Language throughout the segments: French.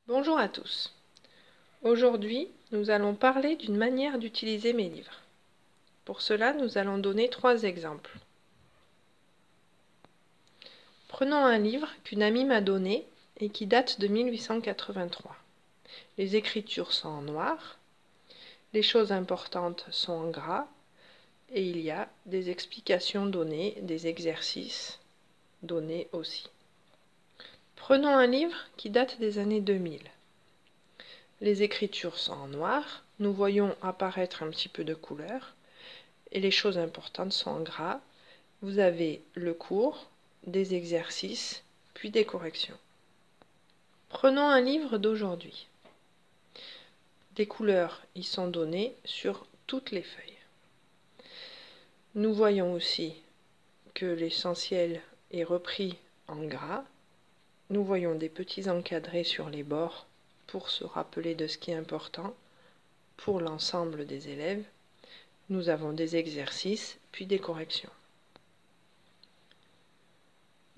Bonjour à tous. Aujourd'hui, nous allons parler d'une manière d'utiliser mes livres. Pour cela, nous allons donner 3 exemples. Prenons un livre qu'une amie m'a donné et qui date de 1883. Les écritures sont en noir, les choses importantes sont en gras et il y a des explications données, des exercices donnés aussi. Prenons un livre qui date des années 2000. Les écritures sont en noir, nous voyons apparaître un petit peu de couleur, et les choses importantes sont en gras. Vous avez le cours, des exercices, puis des corrections. Prenons un livre d'aujourd'hui. Des couleurs y sont données sur toutes les feuilles. Nous voyons aussi que l'essentiel est repris en gras. Nous voyons des petits encadrés sur les bords pour se rappeler de ce qui est important pour l'ensemble des élèves. Nous avons des exercices, puis des corrections.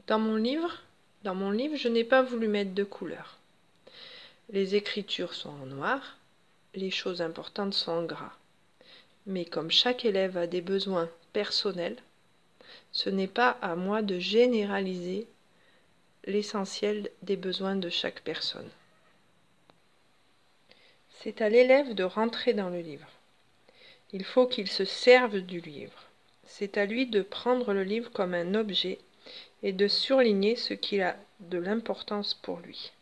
Dans mon livre, je n'ai pas voulu mettre de couleur. Les écritures sont en noir, les choses importantes sont en gras. Mais comme chaque élève a des besoins personnels, ce n'est pas à moi de généraliser l'essentiel des besoins de chaque personne. C'est à l'élève de rentrer dans le livre. Il faut qu'il se serve du livre. C'est à lui de prendre le livre comme un objet et de surligner ce qui a de l'importance pour lui.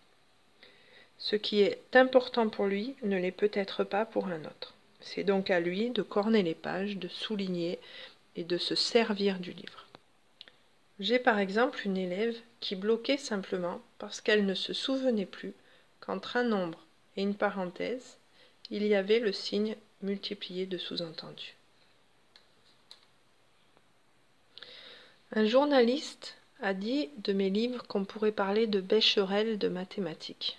Ce qui est important pour lui ne l'est peut-être pas pour un autre. C'est donc à lui de corner les pages, de souligner et de se servir du livre. J'ai par exemple une élève qui bloquait simplement parce qu'elle ne se souvenait plus qu'entre un nombre et une parenthèse, il y avait le signe multiplié de sous-entendu. Un journaliste a dit de mes livres qu'on pourrait parler de Becherel de mathématiques.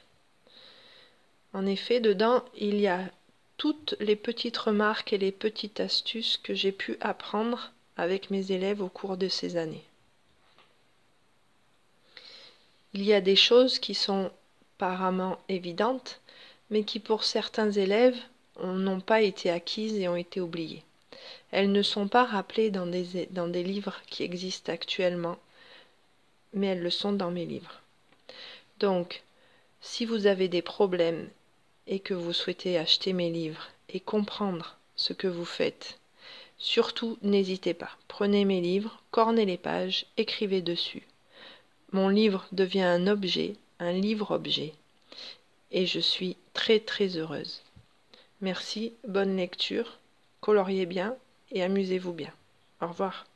En effet, dedans, il y a toutes les petites remarques et les petites astuces que j'ai pu apprendre avec mes élèves au cours de ces années. Il y a des choses qui sont apparemment évidentes, mais qui pour certains élèves n'ont pas été acquises et ont été oubliées. Elles ne sont pas rappelées dans des livres qui existent actuellement, mais elles le sont dans mes livres. Donc, si vous avez des problèmes et que vous souhaitez acheter mes livres et comprendre ce que vous faites, surtout n'hésitez pas. Prenez mes livres, cornez les pages, écrivez dessus. Mon livre devient un objet, un livre-objet, et je suis très très heureuse. Merci, bonne lecture, coloriez bien et amusez-vous bien. Au revoir.